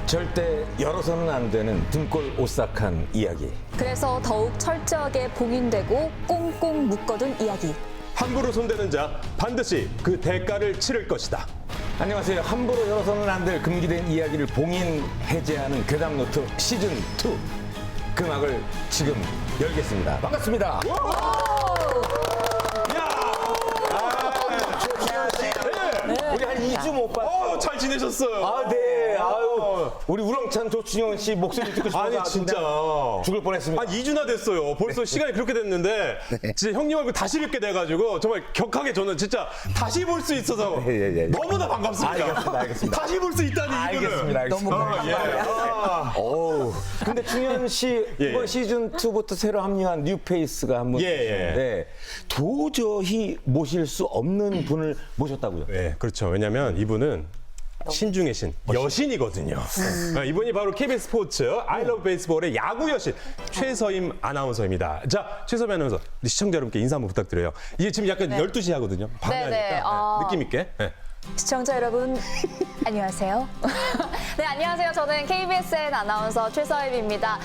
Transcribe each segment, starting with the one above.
절대 열어서는 안 되는 등골 오싹한 이야기. 그래서 더욱 철저하게 봉인되고 꽁꽁 묶어둔 이야기. 함부로 손대는 자 반드시 그 대가를 치를 것이다. 안녕하세요. 함부로 열어서는 안 될 금기된 이야기를 봉인 해제하는 괴담노트 시즌2. 그 막을 지금 열겠습니다. 반갑습니다. 우리 한 2주 못 봤어요. 잘 지내셨어요? 아, 네. 아유, 우리 우렁찬 조충현 씨 목소리 듣고 싶어서 아니 진짜 죽을 뻔했습니다. 한 2주나 됐어요. 벌써 시간이 그렇게 됐는데 진짜 형님 얼굴 다시 뵙게 돼가지고 정말 격하게 저는 진짜 다시 볼 수 있어서 예. 너무나 반갑습니다. 알겠습니다. 다시 볼 수 있다니 이거는. 알겠습니다. 너무 아, 예. 어우. 근데 충현 씨 예. 이번 시즌 2부터 새로 합류한 뉴페이스가 한 분 예. 계시는데 도저히 모실 수 없는 분을 모셨다고요. 네, 그렇죠. 왜냐면 이분은 신 중의 신, 여신이거든요. 이분이 바로 KBS 스포츠 아이러브 베이스볼의 야구 여신 최서임 아나운서입니다. 자, 최서임 아나운서, 우리 시청자 여러분께 인사 한번 부탁드려요. 이게 지금 약간 12시 하거든요. 밤에 네네. 하니까 느낌 있게. 네. 시청자 여러분, 안녕하세요. 네, 안녕하세요. 저는 KBSN 아나운서 최서임입니다.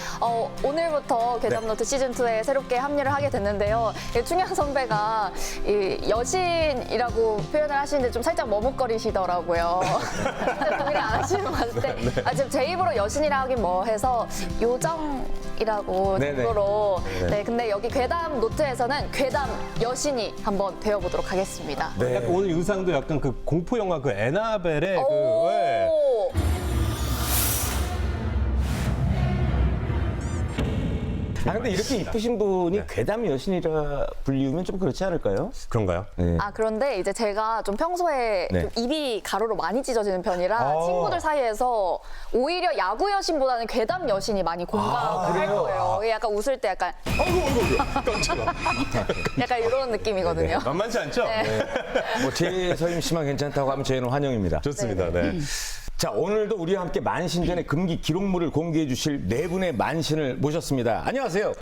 오늘부터 괴담노트 시즌2에 새롭게 합류를 하게 됐는데요. 충현 선배가 이 여신이라고 표현을 하시는데 좀 살짝 머뭇거리시더라고요. 진짜 동의를 안 하시는 것 같을 때. 지금 제 입으로 여신이라 하긴 뭐 해서 요정이라고 네네. 정도로. 네. 네, 근데 여기 괴담 노트에서는 괴담 여신이 한번 배워보도록 하겠습니다. 네. 약간 오늘 의상도 약간 그 공포 영화 그 에나벨의 그 오! 왜. 아, 근데 이렇게 이쁘신 분이 괴담 여신이라 불리우면 좀 그렇지 않을까요? 그런가요? 네. 그런데 이제 제가 좀 평소에 네. 좀 입이 가로로 많이 찢어지는 편이라 아. 친구들 사이에서 오히려 야구 여신보다는 괴담 여신이 많이 공감을 할 그래요? 거예요. 이게 약간 웃을 때 약간 아이고, 깜짝아. 약간 이런 느낌이거든요. 만만치 않죠? 네. 뭐 최서임 씨만 괜찮다고 하면 저희는 환영입니다. 좋습니다. 네. 자, 오늘도 우리와 함께 만신전의 금기 기록물을 공개해 주실 네 분의 만신을 모셨습니다. 안녕하세요.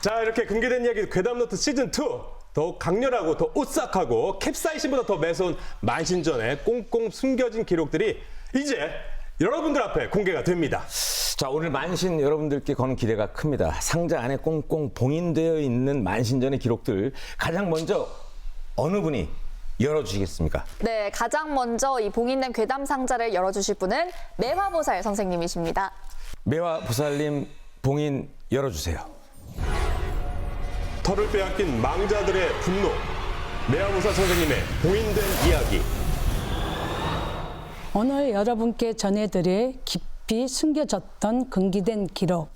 자, 이렇게 공개된 이야기 괴담노트 시즌2 더욱 강렬하고 더 오싹하고 캡사이신보다 더 매서운 만신전의 꽁꽁 숨겨진 기록들이 이제 여러분들 앞에 공개가 됩니다. 자, 오늘 만신 여러분들께 거는 기대가 큽니다. 상자 안에 꽁꽁 봉인되어 있는 만신전의 기록들 가장 먼저 어느 분이 열어주시겠습니까? 네, 가장 먼저 이 봉인된 괴담 상자를 열어주실 분은 매화보살 선생님이십니다. 매화보살님 봉인 열어주세요. 털을 빼앗긴 망자들의 분노, 매화보살 선생님의 봉인된 이야기. 오늘 여러분께 전해드릴 깊이 숨겨졌던 금기된 기록.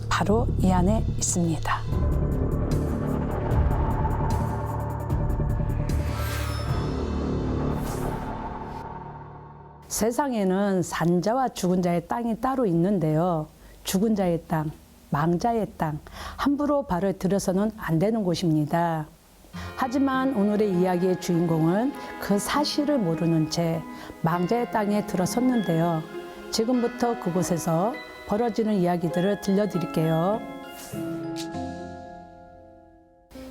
바로 이 안에 있습니다. 세상에는 산자와 죽은 자의 땅이 따로 있는데요. 죽은 자의 땅, 망자의 땅, 함부로 발을 들여서는 안 되는 곳입니다. 하지만 오늘의 이야기의 주인공은 그 사실을 모르는 채 망자의 땅에 들어섰는데요. 지금부터 그곳에서 벌어지는 이야기들을 들려드릴게요.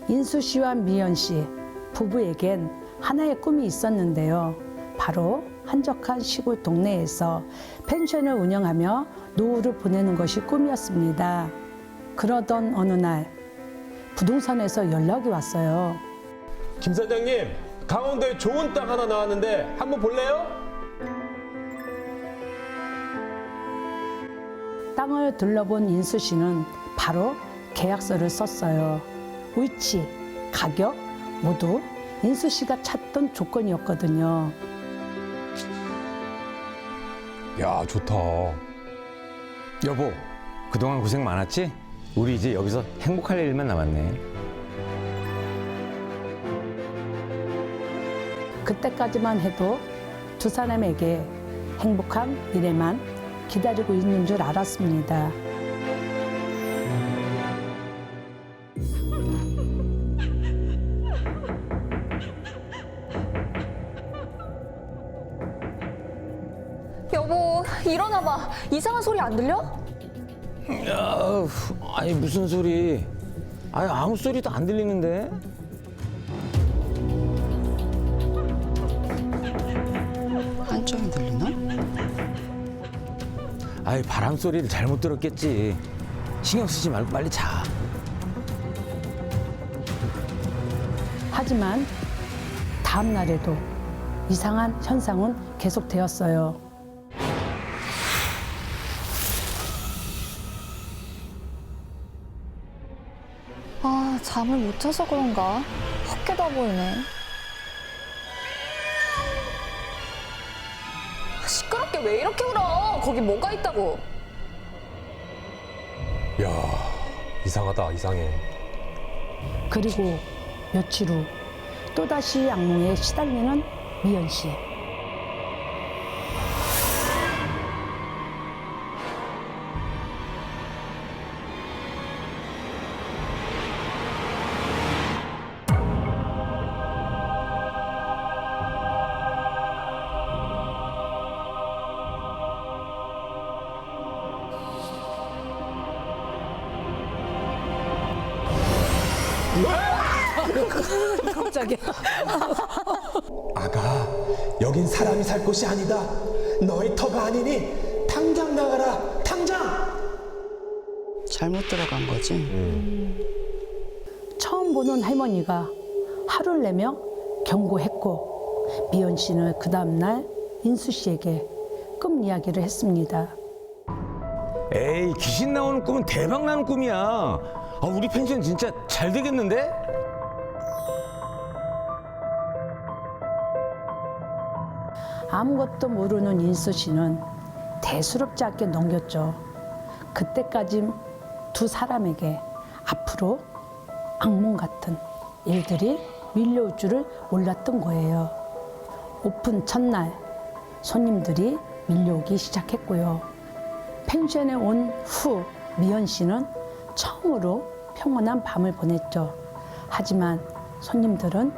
인수 씨와 미연 씨 부부에겐 하나의 꿈이 있었는데요. 바로 한적한 시골 동네에서 펜션을 운영하며 노후를 보내는 것이 꿈이었습니다. 그러던 어느 날 부동산에서 연락이 왔어요. 김 사장님, 강원도에 좋은 땅 하나 나왔는데 한번 볼래요? 땅을 둘러본 인수 씨는 바로 계약서를 썼어요. 위치, 가격 모두 인수 씨가 찾던 조건이었거든요. 야, 좋다. 여보, 그동안 고생 많았지? 우리 이제 여기서 행복할 일만 남았네. 그때까지만 해도 두 사람에게 행복한 미래만 기다리고 있는 줄 알았습니다. 일어나 봐. 이상한 소리 안 들려? 야, 아니 무슨 소리? 아니 아무 소리도 안 들리는데? 한쪽이 들리나? 아이 바람 소리를 잘못 들었겠지. 신경 쓰지 말고 빨리 자. 하지만 다음 날에도 이상한 현상은 계속되었어요. 아, 잠을 못 자서 그런가? 헛깨다 보이네. 아, 시끄럽게 왜 이렇게 울어? 거기 뭐가 있다고? 야, 이상하다, 이상해. 그리고 며칠 후 또다시 악몽에 시달리는 미연 씨. 갑자기. 아가, 여긴 사람이 살 곳이 아니다. 너희 터가 아니니 당장 나가라, 당장! 잘못 들어간 거지? 처음 보는 할머니가 화를 내며 경고했고 미연 씨는 그 다음날 인수 씨에게 꿈 이야기를 했습니다. 에이 귀신 나오는 꿈은 대박 나는 꿈이야. 아, 우리 펜션 진짜 잘 되겠는데? 아무것도 모르는 인수 씨는 대수롭지 않게 넘겼죠. 그때까지 두 사람에게 앞으로 악몽 같은 일들이 밀려올 줄을 몰랐던 거예요. 오픈 첫날 손님들이 밀려오기 시작했고요. 펜션에 온 후 미연 씨는 처음으로 평온한 밤을 보냈죠. 하지만 손님들은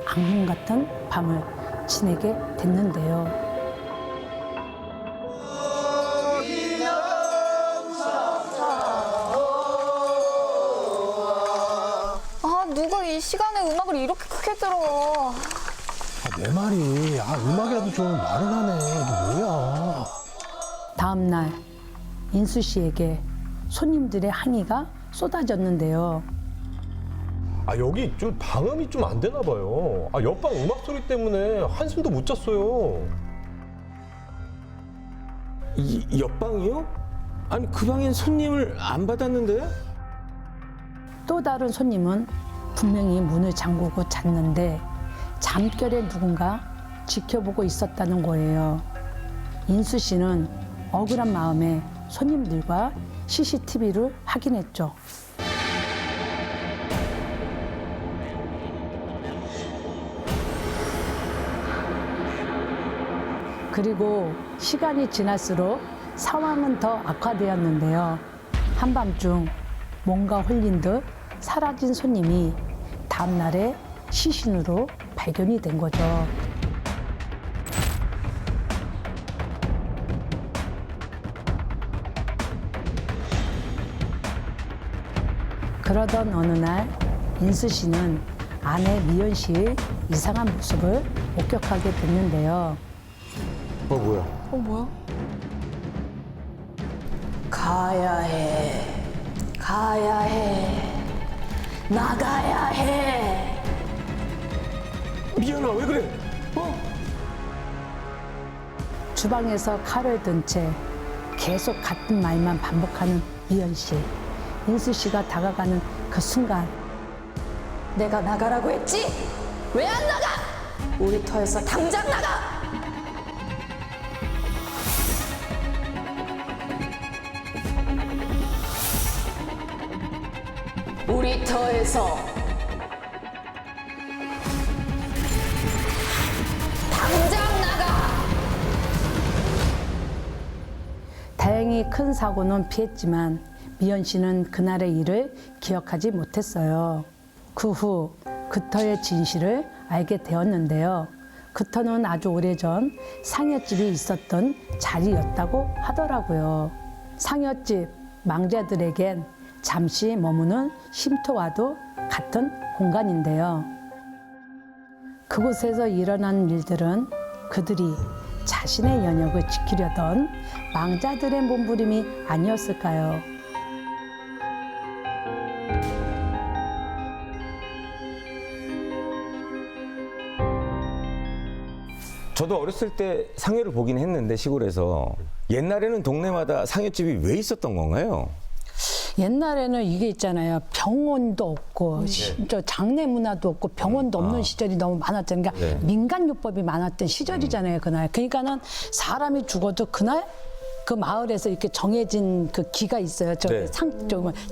악몽 같은 밤을 지내게 됐는데요. 아, 누가 이 시간에 음악을 이렇게 크게 들어? 내 말이, 음악이라도 좀 말을 하네. 이게 뭐야. 다음 날 인수 씨에게 손님들의 항의가 쏟아졌는데요. 여기 좀 방음이 좀 안 되나 봐요. 옆방 음악 소리 때문에 한숨도 못 잤어요. 이 옆방이요? 아니 그 방엔 손님을 안 받았는데? 또 다른 손님은 분명히 문을 잠그고 잤는데 잠결에 누군가 지켜보고 있었다는 거예요. 인수 씨는 억울한 마음에 손님들과 CCTV를 확인했죠. 그리고 시간이 지날수록 상황은 더 악화되었는데요. 한밤중 뭔가 홀린 듯 사라진 손님이 다음날에 시신으로 발견이 된 거죠. 그러던 어느 날 인수 씨는 아내 미연 씨의 이상한 모습을 목격하게 됐는데요. 뭐야? 뭐야? 가야 해. 가야 해. 나가야 해. 미연아 왜 그래? 주방에서 칼을 든 채 계속 같은 말만 반복하는 미연 씨. 인수 씨가 다가가는 그 순간 내가 나가라고 했지? 왜 안 나가? 우리 터에서 당장 나가! 우리 터에서 당장 나가! 다행히 큰 사고는 피했지만 미연 씨는 그날의 일을 기억하지 못했어요. 그 후 그터의 진실을 알게 되었는데요. 그 터는 아주 오래전 상여집이 있었던 자리였다고 하더라고요. 상여집 망자들에겐 잠시 머무는 쉼터와도 같은 공간인데요. 그곳에서 일어난 일들은 그들이 자신의 연역을 지키려던 망자들의 몸부림이 아니었을까요? 저도 어렸을 때 상여를 보긴 했는데 시골에서 옛날에는 동네마다 상여집이 왜 있었던 건가요? 옛날에는 이게 있잖아요. 병원도 없고 저 장례 문화도 없고 병원도 없는 시절이 너무 많았잖아요. 그러니까 민간요법이 많았던 시절이잖아요. 그날. 그러니까는 사람이 죽어도 그날 그 마을에서 이렇게 정해진 그 기가 있어요. 네.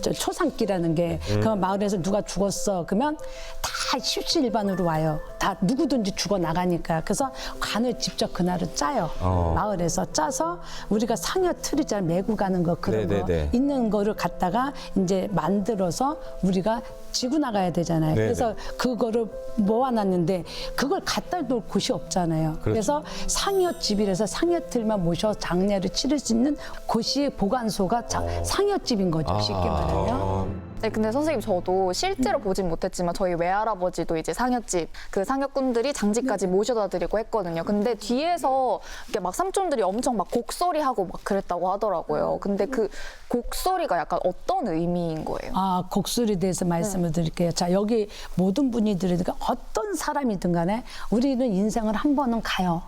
저 초상기라는 게 그 마을에서 누가 죽었어 그러면 다 십시일반으로 와요. 다 누구든지 죽어 나가니까. 그래서 관을 직접 그날을 짜요. 마을에서 짜서 우리가 상여 틀이잖아요. 메고 가는 거 그런 거 네네네. 있는 거를 갖다가 이제 만들어서 우리가 지고 나가야 되잖아요. 네네. 그래서 그거를 모아놨는데 그걸 갖다 놓을 곳이 없잖아요. 그래서 상여집이라서 상여틀만 모셔 장례를 치를 수 있는 곳이 보관소가 상여집인 거죠. 쉽게 말하면. 네, 근데 선생님 저도 실제로 보진 못했지만 저희 외할아버지도 이제 상여집 그 상여꾼들이 장지까지 모셔다 드리고 했거든요. 근데 뒤에서 이렇게 막 삼촌들이 엄청 막 곡소리 하고 막 그랬다고 하더라고요. 근데 그 곡소리가 약간 어떤 의미인 거예요? 아, 곡소리에 대해서 말씀을 드릴게요. 자, 여기 모든 분이 들으니까 어떤 사람이든 간에 우리는 인생을 한 번은 가요.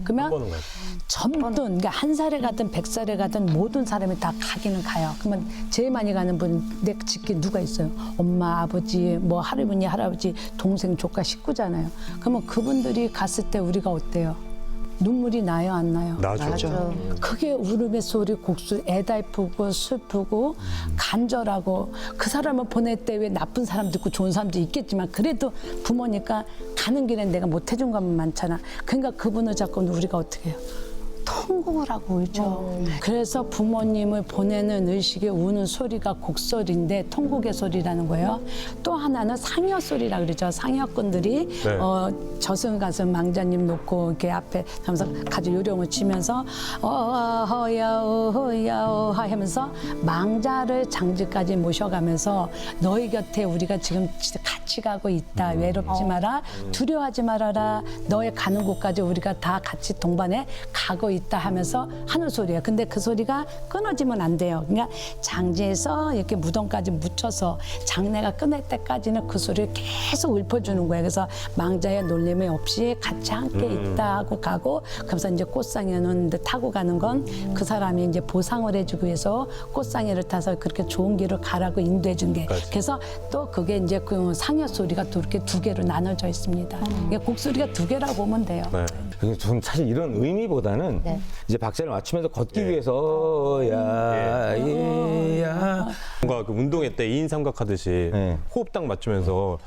그러면 번은 가요. 전부 그러니까 한 살에 가든 100살에 가든 모든 사람이 다 가기는 가요. 그러면 제일 많이 가는 분 내 직계 누가 있어요? 엄마, 아버지, 뭐 할머니, 할아버지, 동생, 조카, 식구잖아요. 그러면 그분들이 갔을 때 우리가 어때요? 눈물이 나요, 안 나요? 나죠. 크게 울음의 소리, 곡소리, 애달프고 슬프고 간절하고 그 사람을 보낼 때 왜 나쁜 사람도 있고 좋은 사람도 있겠지만 그래도 부모니까 가는 길에 내가 못 해준 것만 많잖아. 그러니까 그분을 잡고 우리가 어떻게 해요? 통곡을 하고 울죠. 그래서 부모님을 보내는 의식에 우는 소리가 곡소리인데 통곡의 소리라는 거예요. 또 하나는 상여 소리라 그러죠. 상여꾼들이 네. 저승가슴 망자님 놓고 이렇게 앞에 하면서 가지고 요령을 치면서 어야어 하면서 망자를 장지까지 모셔가면서 너희 곁에 우리가 지금 같이 가고 있다. 외롭지 마라. 두려워하지 말아라. 너의 가는 곳까지 우리가 다 같이 동반해 가고 있다 하면서 하는 소리예요. 근데 그 소리가 끊어지면 안 돼요. 그러니까 장지에서 이렇게 무덤까지 묻혀서 장례가 끝날 때까지는 그 소리를 계속 읊어주는 거예요. 그래서 망자의 놀림이 없이 같이 함께 있다 하고 가고 그래서 이제 꽃상에는 타고 가는 건 그 사람이 이제 보상을 해주기 위해서 꽃상에를 타서 그렇게 좋은 길을 가라고 인도해 준 게. 그래서 또 그게 이제 그 상여 소리가 또 이렇게 두 개로 나눠져 있습니다. 그러니까 곡소리가 두 개라고 보면 돼요. 네. 저는 사실 이런 의미보다는 이제 박자를 맞추면서 걷기 위해서 야. 뭔가 그 운동회 때 2인 삼각 하듯이 호흡 딱 맞추면서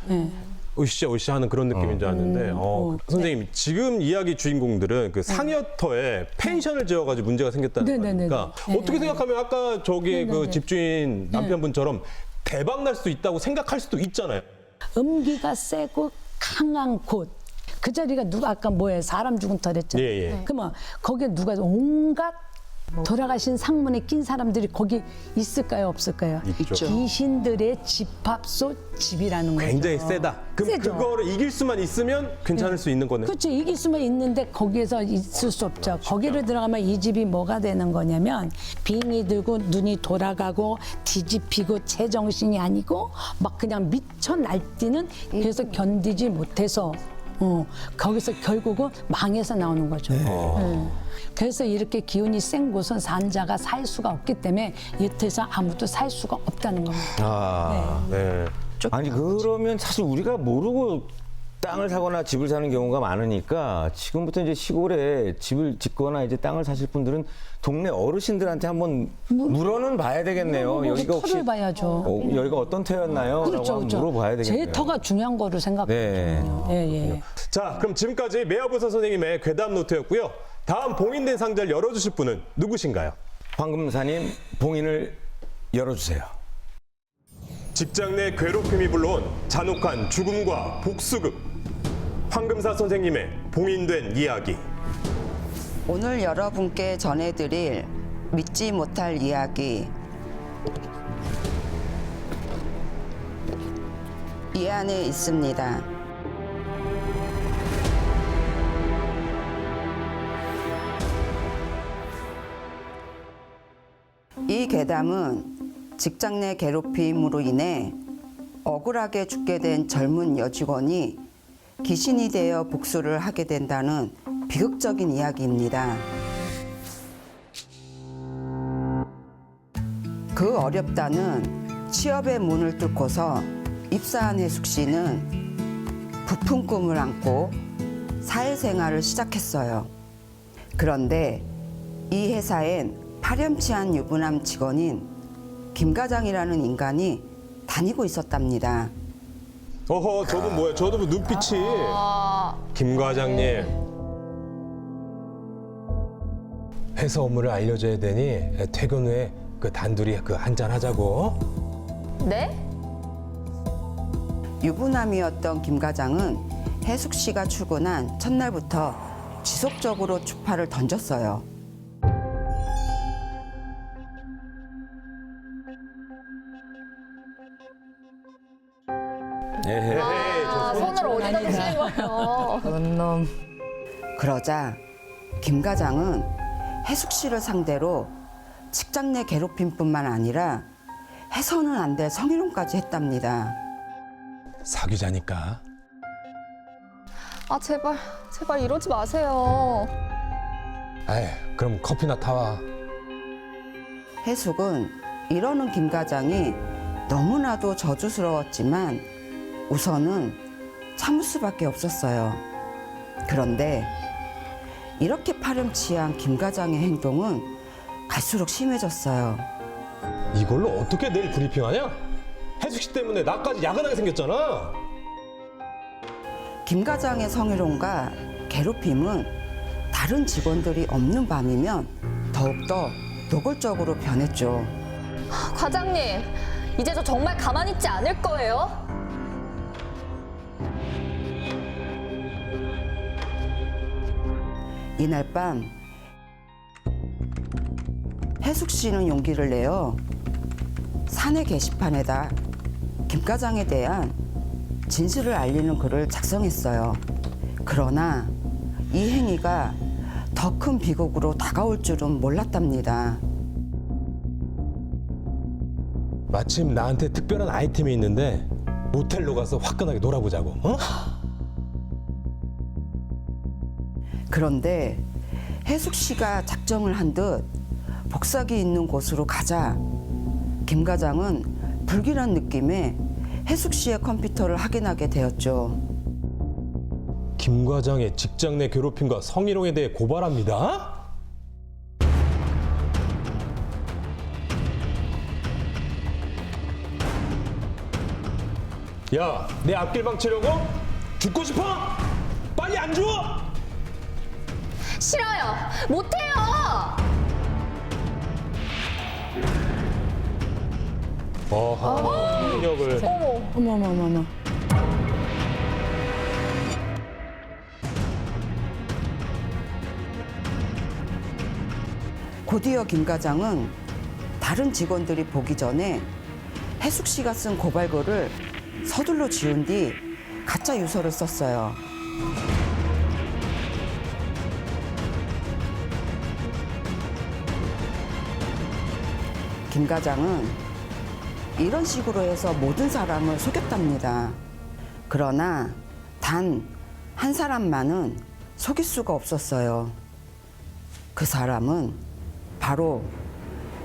으쌰 으쌰 하는 그런 느낌인 줄 알았는데 선생님 지금 이야기 주인공들은 그 상여터에 펜션을 지어가지고 문제가 생겼다는 거니까 어떻게 생각하면 아까 저기 그 집주인 남편분처럼 대박 날 수도 있다고 생각할 수도 있잖아요. 음기가 세고 강한 곳. 그 자리가 누가 아까 뭐예요? 사람 죽은 터랬잖아요. 예. 그러면 거기에 누가 온갖 돌아가신 상문에 낀 사람들이 거기 있을까요? 없을까요? 있죠. 귀신들의 집합소 집이라는 거죠. 굉장히 세다. 그럼 세죠. 그거를 이길 수만 있으면 괜찮을 수 있는 거네. 그렇죠. 이길 수만 있는데 거기에서 있을 수 없죠. 거기를 들어가면 이 집이 뭐가 되는 거냐면 빙이 들고 눈이 돌아가고 뒤집히고 제정신이 아니고 막 그냥 미쳐 날뛰는 그래서 견디지 못해서 거기서 결국은 망해서 나오는 거죠. 그래서 이렇게 기운이 센 곳은 산자가 살 수가 없기 때문에 여태서 아무도 살 수가 없다는 겁니다. 네. 아니 그러면 사실 우리가 모르고 땅을 사거나 집을 사는 경우가 많으니까 지금부터 이제 시골에 집을 짓거나 이제 땅을 사실 분들은 동네 어르신들한테 한번 물어는 봐야 되겠네요. 여기가 혹시 터를 봐야죠. 여기가 어떤 터였나요? 그렇죠, 라고 한번 그렇죠. 물어봐야 되겠네요. 제 터가 중요한 거로 생각해요. 예. 자, 그럼 지금까지 매화부서 선생님의 괴담 노트였고요. 다음 봉인된 상자를 열어주실 분은 누구신가요? 황금사님 봉인을 열어주세요. 직장 내 괴롭힘이 불러온 잔혹한 죽음과 복수극. 황금사 선생님의 봉인된 이야기. 오늘 여러분께 전해드릴 믿지 못할 이야기. 이 안에 있습니다. 이 괴담은 직장 내 괴롭힘으로 인해 억울하게 죽게 된 젊은 여직원이 귀신이 되어 복수를 하게 된다는 비극적인 이야기입니다. 그 어렵다는 취업의 문을 뚫고서 입사한 혜숙 씨는 부푼 꿈을 안고 사회생활을 시작했어요. 그런데 이 회사엔 파렴치한 유부남 직원인 김 과장이라는 인간이 다니고 있었답니다. 어허, 저분 뭐야? 저분 눈빛이. 김 과장님. 회사 업무를 알려줘야 되니 퇴근 후에 그 단둘이 그 한잔 하자고. 네? 유부남이었던 김 과장은 혜숙 씨가 출근한 첫날부터 지속적으로 추파를 던졌어요. 에헤. 손을 어디다 대시는 거예요? 그러자 김 과장은 혜숙 씨를 상대로 직장 내 괴롭힘뿐만 아니라 해서는 안 될 성희롱까지 했답니다. 사귀자니까. 아, 제발 이러지 마세요. 에이, 그럼 커피나 타와. 혜숙은 이러는 김 과장이 너무나도 저주스러웠지만 우선은 참을 수밖에 없었어요. 그런데 이렇게 파렴치한 김 과장의 행동은 갈수록 심해졌어요. 이걸로 어떻게 내일 브리핑하냐? 혜숙 씨 때문에 나까지 야근하게 생겼잖아. 김 과장의 성희롱과 괴롭힘은 다른 직원들이 없는 밤이면 더욱더 노골적으로 변했죠. 과장님, 이제 저 정말 가만히 있지 않을 거예요? 이날 밤 혜숙 씨는 용기를 내어 사내 게시판에다 김 과장에 대한 진실을 알리는 글을 작성했어요. 그러나 이 행위가 더 큰 비극으로 다가올 줄은 몰랐답니다. 마침 나한테 특별한 아이템이 있는데 모텔로 가서 화끈하게 놀아보자고. 어? 그런데 혜숙 씨가 작정을 한 듯 복사기 있는 곳으로 가자 김 과장은 불길한 느낌에 혜숙 씨의 컴퓨터를 확인하게 되었죠. 김 과장의 직장 내 괴롭힘과 성희롱에 대해 고발합니다. 야, 내 앞길 망치려고? 죽고 싶어? 빨리 안 죽어? 싫어요. 못해요. 어허, 폭력을. 어머머머머. 곧이어 김 과장은 다른 직원들이 보기 전에 혜숙 씨가 쓴 고발글을 서둘러 지운 뒤 가짜 유서를 썼어요. 김 과장은 이런 식으로 해서 모든 사람을 속였답니다. 그러나 단 한 사람만은 속일 수가 없었어요. 그 사람은 바로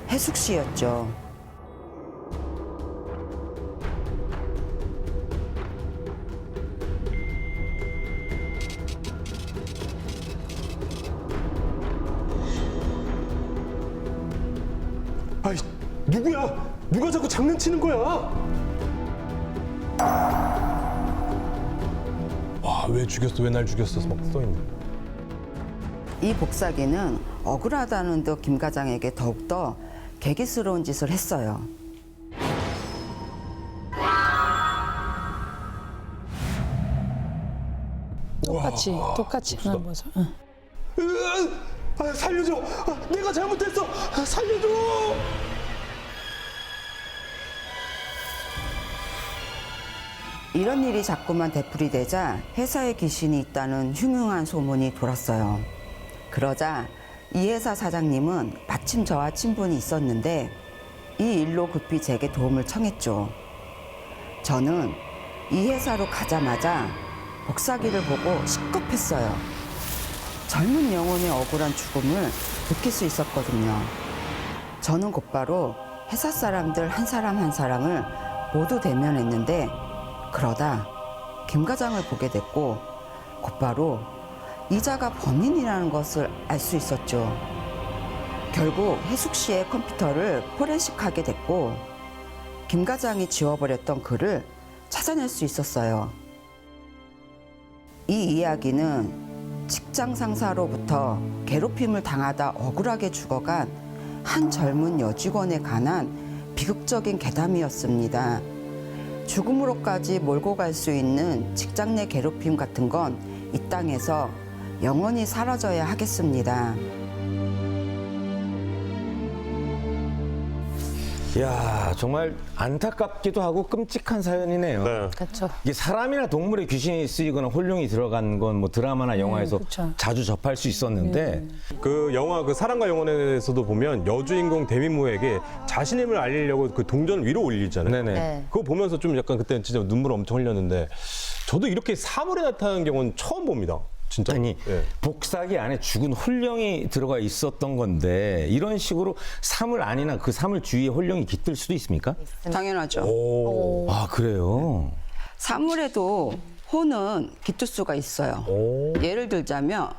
혜숙 씨였죠. 아이, 누구야? 누가 자꾸 장난치는 거야? 와, 왜 죽였어? 왜 날 죽였어? 막 써있네. 이 복사기는 억울하다는 듯 김 과장에게 더욱더 개기스러운 짓을 했어요. 똑같이 하는 거죠. 응. 살려줘. 내가 잘못했어. 살려줘. 이런 일이 자꾸만 되풀이되자 회사에 귀신이 있다는 흉흉한 소문이 돌았어요. 그러자 이 회사 사장님은 마침 저와 친분이 있었는데 이 일로 급히 제게 도움을 청했죠. 저는 이 회사로 가자마자 복사기를 보고 식겁했어요. 젊은 영혼의 억울한 죽음을 느낄 수 있었거든요. 저는 곧바로 회사 사람들 한 사람 한 사람을 모두 대면했는데 그러다 김 과장을 보게 됐고 곧바로 이자가 범인이라는 것을 알 수 있었죠. 결국 혜숙 씨의 컴퓨터를 포렌식하게 됐고 김 과장이 지워버렸던 글을 찾아낼 수 있었어요. 이 이야기는 직장 상사로부터 괴롭힘을 당하다 억울하게 죽어간 한 젊은 여직원에 관한 비극적인 괴담이었습니다. 죽음으로까지 몰고 갈 수 있는 직장 내 괴롭힘 같은 건 이 땅에서 영원히 사라져야 하겠습니다. 이야, 정말 안타깝기도 하고 끔찍한 사연이네요. 네. 그렇죠. 이게 사람이나 동물의 귀신이 쓰이거나 혼룡이 들어간 건 뭐 드라마나 영화에서 그쵸. 자주 접할 수 있었는데 그 영화 그 사랑과 영혼에서도 보면 여주인공 데미모에게 자신의 힘을 알리려고 그 동전 위로 올리잖아요. 네네. 네. 그거 보면서 좀 약간 그때 진짜 눈물 엄청 흘렸는데 저도 이렇게 사물에 나타나는 경우는 처음 봅니다. 진짜. 아니 예. 복사기 안에 죽은 혼령이 들어가 있었던 건데 이런 식으로 사물 안이나 그 사물 주위에 혼령이 깃들 수도 있습니까? 당연하죠. 오. 아 그래요? 사물에도 혼은 깃들 수가 있어요. 오. 예를 들자면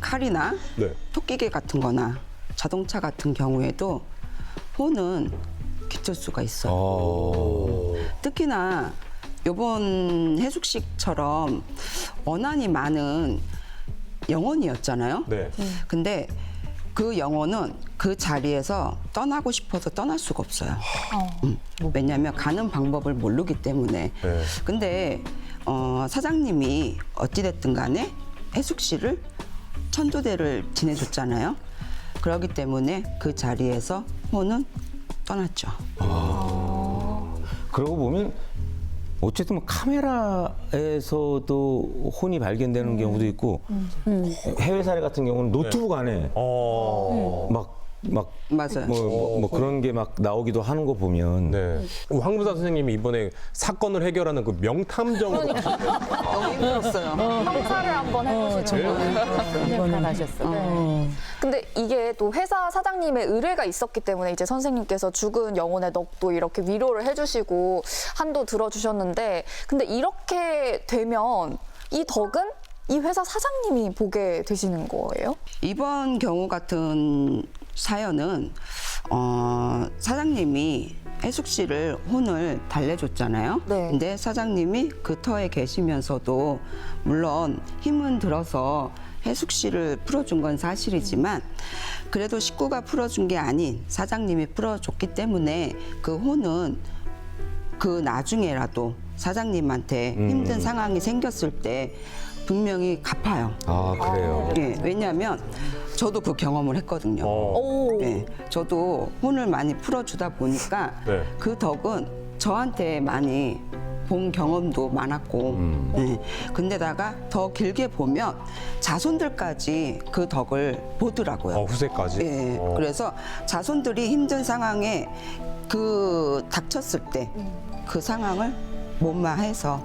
칼이나 네. 토끼개 같은 거나 자동차 같은 경우에도 혼은 깃들 수가 있어요. 특히나 요번 혜숙 씨처럼 원한이 많은 영혼이었잖아요. 네. 근데 그 영혼은 그 자리에서 떠나고 싶어서 떠날 수가 없어요. 왜냐하면 가는 방법을 모르기 때문에. 네. 근데 사장님이 어찌됐든 간에 혜숙 씨를 천도대를 지내줬잖아요. 그렇기 때문에 그 자리에서 혼은 떠났죠. 그러고 보면 어쨌든 뭐 카메라에서도 혼이 발견되는 경우도 있고 해외 사례 같은 경우는 노트북 안에 막 맞아요. 뭐 그런 게 막 나오기도 하는 거 보면 네. 황무사 선생님이 이번에 사건을 해결하는 그 명탐정 너무 힘들었어요. 형사를 한번 해보시는 하셨어요. 근데 이게 또 회사 사장님의 의뢰가 있었기 때문에 이제 선생님께서 죽은 영혼의 넋도 이렇게 위로를 해주시고 한도 들어주셨는데 근데 이렇게 되면 이 덕은 이 회사 사장님이 보게 되시는 거예요? 이번 경우 같은 사연은 사장님이 혜숙 씨를 혼을 달래줬잖아요. 네. 근데 사장님이 그 터에 계시면서도 물론 힘은 들어서 혜숙 씨를 풀어준 건 사실이지만 그래도 식구가 풀어준 게 아닌 사장님이 풀어줬기 때문에 그 혼은 그 나중에라도 사장님한테 힘든 상황이 생겼을 때 분명히 갚아요. 아 그래요. 예, 왜냐하면 저도 그 경험을 했거든요. 오. 예, 저도 혼을 많이 풀어주다 보니까 네. 그 덕은 저한테 많이 본 경험도 많았고, 예, 근데다가 더 길게 보면 자손들까지 그 덕을 보더라고요. 후세까지. 예, 그래서 자손들이 힘든 상황에 그 닥쳤을 때 그 상황을 못마해서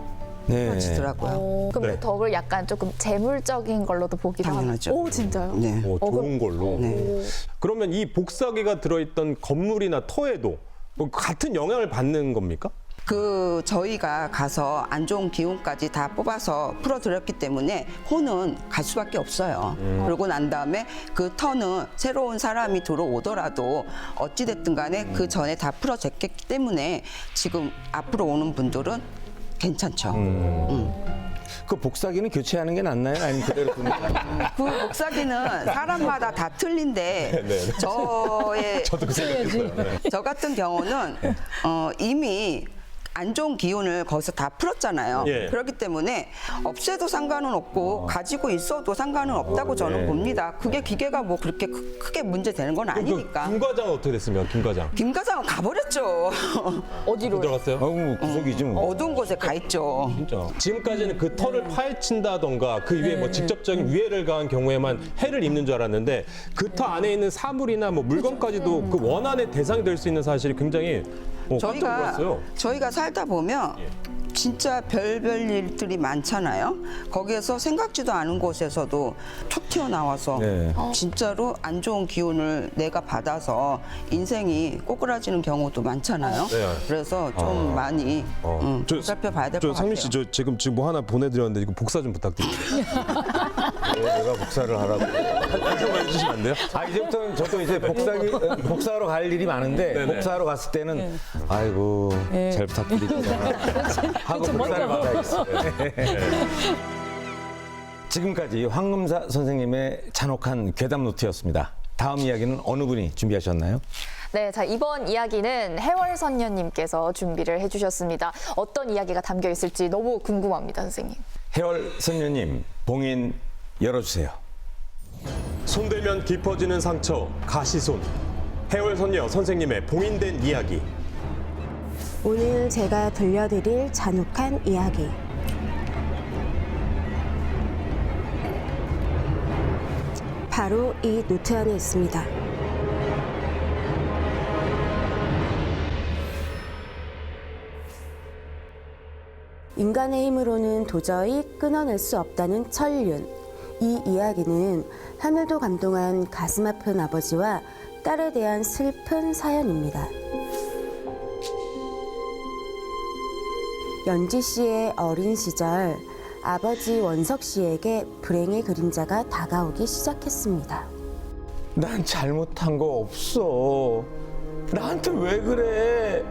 네. 풀어주더라고요. 그럼 네. 그 덕을 약간 조금 재물적인 걸로도 보기도 당연하죠. 하고. 오 진짜요? 네. 좋은 걸로. 네. 그러면 이 복사기가 들어있던 건물이나 터에도 뭐 같은 영향을 받는 겁니까? 그 저희가 가서 안 좋은 기운까지 다 뽑아서 풀어드렸기 때문에 혼은 갈 수밖에 없어요. 그러고 난 다음에 그 터는 새로운 사람이 들어오더라도 어찌됐든 간에 그 전에 다 풀어졌기 때문에 지금 앞으로 오는 분들은 괜찮죠. 그 복사기는 교체하는 게 낫나요? 아니면 그대로 두는 게 나아요? 그 복사기는 사람마다 다 틀린데 저의 저도 그 생각했어요. 네. 저 같은 경우는 이미 안 좋은 기운을 거기서 다 풀었잖아요. 예. 그렇기 때문에 없애도 상관은 없고 가지고 있어도 상관은 없다고 저는 네. 봅니다. 그게 기계가 뭐 그렇게 크게 문제 되는 건 아니니까. 김 과장은 어떻게 됐습니까? 김 과장. 김 과장은 가버렸죠. 어디로? 들어갔어요? 아이고 구석이지 뭐. 어두운 곳에 가 있죠. 진짜. 지금까지는 그 털을 파헤친다던가 그 위에 뭐 직접적인 위해를 가한 경우에만 해를 입는 줄 알았는데 그 터 안에 있는 사물이나 뭐 물건까지도 그 원한의 대상이 될 수 있는 사실이 굉장히 깜짝 놀랐어요. 저희가 살다 보면 진짜 별별 일들이 많잖아요. 거기에서 생각지도 않은 곳에서도 툭 튀어나와서 네. 진짜로 안 좋은 기운을 내가 받아서 인생이 꼬꾸라지는 경우도 많잖아요. 네. 그래서 좀 많이 살펴봐야 될 것 같아요. 상민 씨, 저 지금 뭐 하나 보내드렸는데 이거 복사 좀 부탁드립니다. 내가 복사를 하라고. 한번 해주시면 안 돼요? 아 이제부터는 저도 이제 복사하러 갈 일이 많은데 네네. 복사하러 갔을 때는 아이고 잘 부탁드립니다 하고 복사를 받아야겠어요. 지금까지 황금사 선생님의 잔혹한 괴담 노트였습니다. 다음 이야기는 어느 분이 준비하셨나요? 네, 자 이번 이야기는 해월선녀님께서 준비를 해주셨습니다. 어떤 이야기가 담겨 있을지 너무 궁금합니다, 선생님. 해월 선녀님 봉인 열어주세요. 손대면 깊어지는 상처, 가시손. 해월선녀 선생님의 봉인된 이야기. 오늘 제가 들려드릴 잔혹한 이야기. 바로 이 노트 안에 있습니다. 인간의 힘으로는 도저히 끊어낼 수 없다는 천륜. 이 이야기는 하늘도 감동한 가슴 아픈 아버지와 딸에 대한 슬픈 사연입니다. 연지 씨의 어린 시절 아버지 원석 씨에게 불행의 그림자가 다가오기 시작했습니다. 난 잘못한 거 없어. 나한테 왜 그래?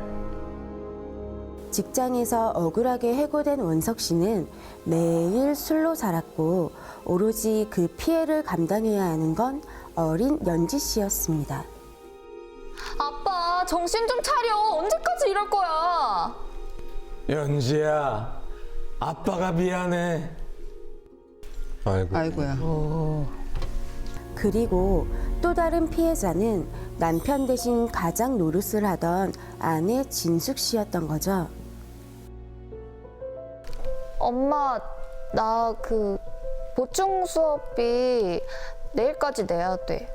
직장에서 억울하게 해고된 원석 씨는 매일 술로 살았고 오로지 그 피해를 감당해야 하는 건 어린 연지 씨였습니다. 아빠, 정신 좀 차려. 언제까지 이럴 거야? 연지야, 아빠가 미안해. 아이고. 아이고야. 그리고 또 다른 피해자는 남편 대신 가장 노릇을 하던 아내 진숙 씨였던 거죠. 엄마, 나 그 보충 수업비 내일까지 내야 돼.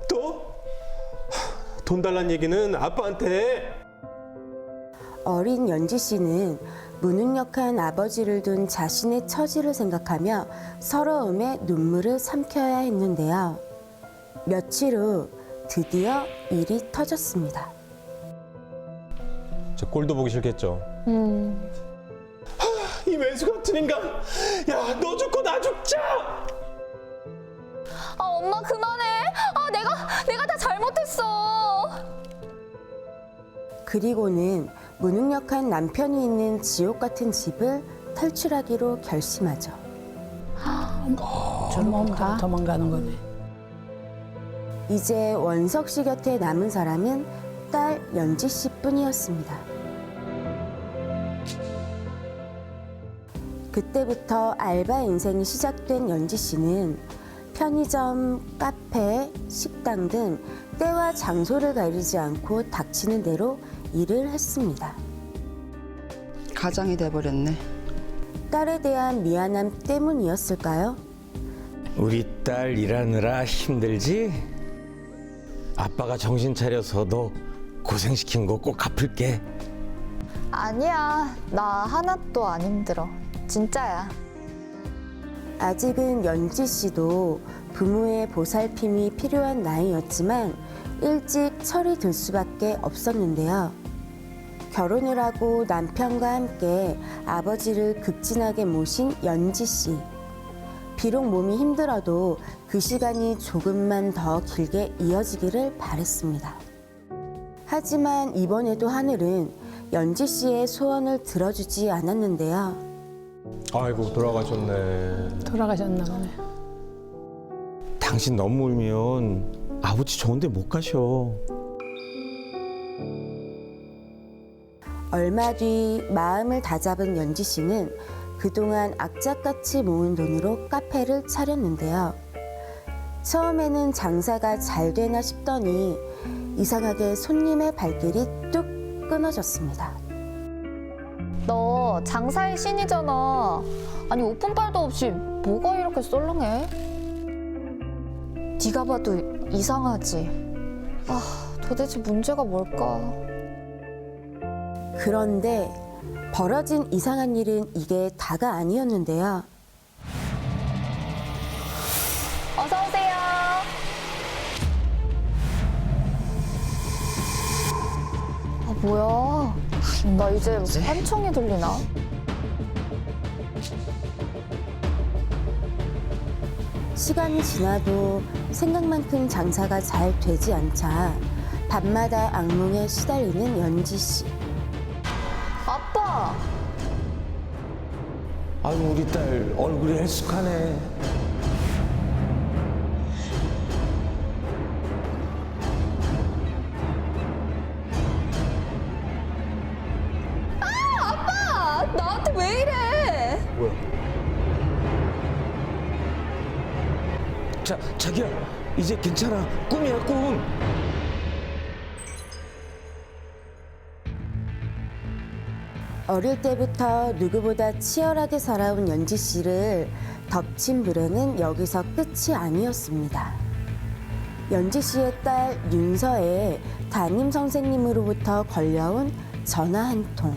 또? 돈 달란 얘기는 아빠한테. 어린 연지 씨는 무능력한 아버지를 둔 자신의 처지를 생각하며 서러움에 눈물을 삼켜야 했는데요. 며칠 후 드디어 일이 터졌습니다. 저 꼴도 보기 싫겠죠. 이 외수 같은 인간! 야, 너 죽고 나 죽자! 아, 엄마 그만해. 아, 내가 다 잘못했어. 그리고는 무능력한 남편이 있는 지옥 같은 집을 탈출하기로 결심하죠. 도망가는 거네. 이제 원석 씨 곁에 남은 사람은 딸 연지 씨뿐이었습니다. 그때부터 알바 인생이 시작된 연지 씨는 편의점, 카페, 식당 등 때와 장소를 가리지 않고 닥치는 대로 일을 했습니다. 가장이 돼버렸네. 딸에 대한 미안함 때문이었을까요? 우리 딸 일하느라 힘들지? 아빠가 정신 차려서 너 고생시킨 거 꼭 갚을게. 아니야, 나 하나도 안 힘들어. 진짜야. 아직은 연지 씨도 부모의 보살핌이 필요한 나이였지만 일찍 철이 들 수밖에 없었는데요. 결혼을 하고 남편과 함께 아버지를 극진하게 모신 연지 씨. 비록 몸이 힘들어도 그 시간이 조금만 더 길게 이어지기를 바랬습니다. 하지만 이번에도 하늘은 연지 씨의 소원을 들어주지 않았는데요. 아이고, 돌아가셨네. 돌아가셨나 보네. 당신 너무 울면 아버지 좋은데 못 가셔. 얼마 뒤 마음을 다잡은 연지 씨는 그동안 악착같이 모은 돈으로 카페를 차렸는데요. 처음에는 장사가 잘 되나 싶더니 이상하게 손님의 발길이 뚝 끊어졌습니다. 너 장사의 신이잖아. 아니 오픈빨도 없이 뭐가 이렇게 썰렁해? 네가 봐도 이상하지. 아, 도대체 문제가 뭘까? 그런데 벌어진 이상한 일은 이게 다가 아니었는데요. 어서 오세요. 아, 뭐야? 나 이제 환청이 들리나? 시간이 지나도 생각만큼 장사가 잘 되지 않자 밤마다 악몽에 시달리는 연지 씨. 아빠! 아유, 우리 딸 얼굴이 헬쑥하네. 아빠! 나한테 왜 이래? 자, 자기야, 이제 괜찮아. 꿈이야, 꿈. 어릴 때부터 누구보다 치열하게 살아온 연지 씨를 덮친 불행은 여기서 끝이 아니었습니다. 연지 씨의 딸 윤서의 담임 선생님으로부터 걸려온 전화 한 통.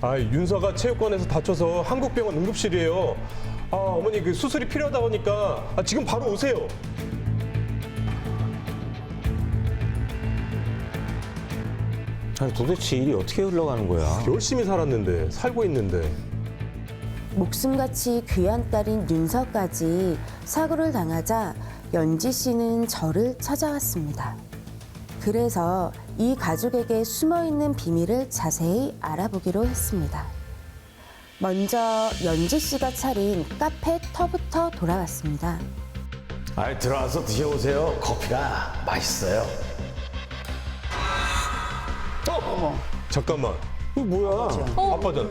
아, 윤서가 체육관에서 다쳐서 한국병원 응급실이에요. 아, 어머니 그 수술이 필요하다고 하니까 지금 바로 오세요. 아니, 도대체 일이 어떻게 흘러가는 거야? 열심히 살았는데, 살고 있는데. 목숨같이 귀한 딸인 윤서까지 사고를 당하자 연지 씨는 저를 찾아왔습니다. 그래서 이 가족에게 숨어있는 비밀을 자세히 알아보기로 했습니다. 먼저 연지 씨가 차린 카페 터부터 돌아왔습니다. 아이, 들어와서 드셔보세요. 커피가 맛있어요. 잠깐만. 이거 뭐야? 아빠잖아.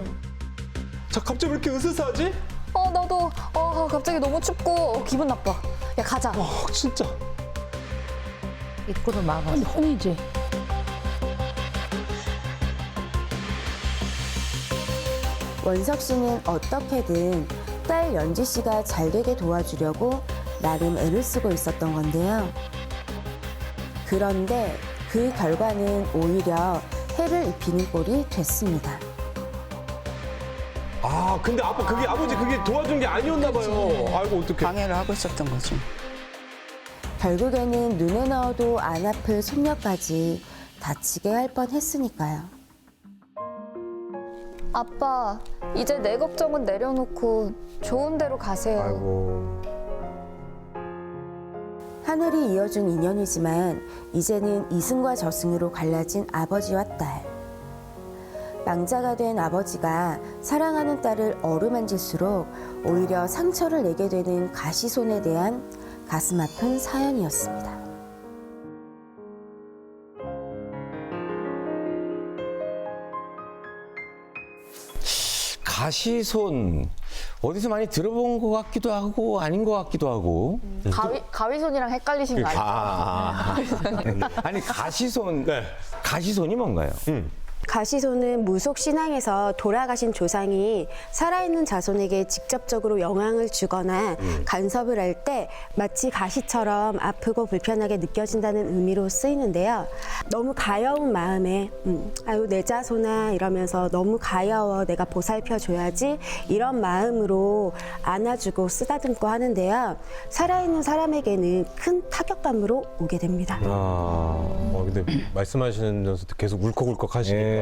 자, 갑자기 왜 이렇게 으스스하지? 나도 갑자기 너무 춥고 기분 나빠. 야, 가자. 진짜. 입구를 막아. 혼이지. 원석 씨는 어떻게든 딸 연지 씨가 잘 되게 도와주려고 나름 애를 쓰고 있었던 건데요. 그런데 그 결과는 오히려 해를 입히는 꼴이 됐습니다. 아, 근데 아빠 그게 아버지 그게 도와준 게 아니었나 봐요. 아이고, 어떡해. 방해를 하고 있었던 거지. 결국에는 눈에 넣어도 안 아플 손녀까지 다치게 할 뻔했으니까요. 아빠, 이제 내 걱정은 내려놓고 좋은 데로 가세요. 아이고. 하늘이 이어준 인연이지만 이제는 이승과 저승으로 갈라진 아버지와 딸. 망자가 된 아버지가 사랑하는 딸을 어루만질수록 오히려 상처를 내게 되는 가시손에 대한 가슴 아픈 사연이었습니다. 가시손. 어디서 많이 들어본 것 같기도 하고 아닌 것 같기도 하고. 가위손이랑 헷갈리신 거 아니에요? 아니, 가시손. 네. 가시손이 뭔가요? 가시손은 무속 신앙에서 돌아가신 조상이 살아있는 자손에게 직접적으로 영향을 주거나 간섭을 할 때 마치 가시처럼 아프고 불편하게 느껴진다는 의미로 쓰이는데요. 너무 가여운 마음에 아유 내 자손아 이러면서 너무 가여워 내가 보살펴줘야지 이런 마음으로 안아주고 쓰다듬고 하는데요. 살아있는 사람에게는 큰 타격감으로 오게 됩니다. 근데 말씀하시면서도 계속 울컥울컥 하시니까.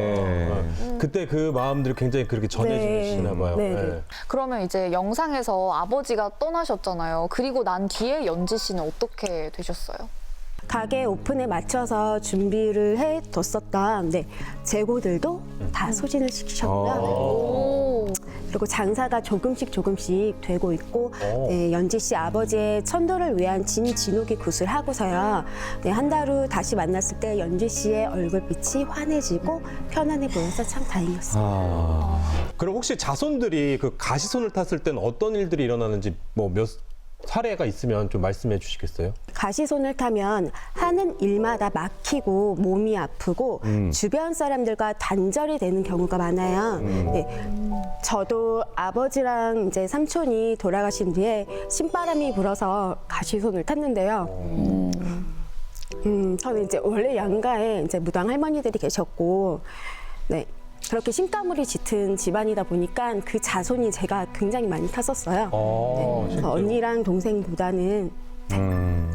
그때 그 마음들이 굉장히 그렇게 전해지시나 봐요. 네. 네. 그러면 이제 영상에서 아버지가 떠나셨잖아요. 그리고 난 뒤에 연지 씨는 어떻게 되셨어요? 가게 오픈에 맞춰서 준비를 해뒀었던 재고들도 다 소진을 시키셨고요. 오. 그리고 장사가 조금씩 되고 있고 네, 연지 씨 아버지의 천도를 위한 진진옥이 굿을 하고서요. 네, 한 달 후 다시 만났을 때 연지 씨의 얼굴빛이 환해지고 편안해 보여서 참 다행이었습니다. 그럼 혹시 자손들이 그 가시손을 탔을 때는 어떤 일들이 일어나는지 뭐 몇 사례가 있으면 좀 말씀해 주시겠어요? 가시손을 타면 하는 일마다 막히고 몸이 아프고 주변 사람들과 단절이 되는 경우가 많아요. 네. 저도 아버지랑 이제 삼촌이 돌아가신 뒤에 신바람이 불어서 가시손을 탔는데요. 저는 이제 원래 양가에 이제 무당 할머니들이 계셨고, 네. 그렇게 신가물이 짙은 집안이다 보니까 그 자손이 제가 굉장히 많이 탔었어요. 네. 그래서 언니랑 동생보다는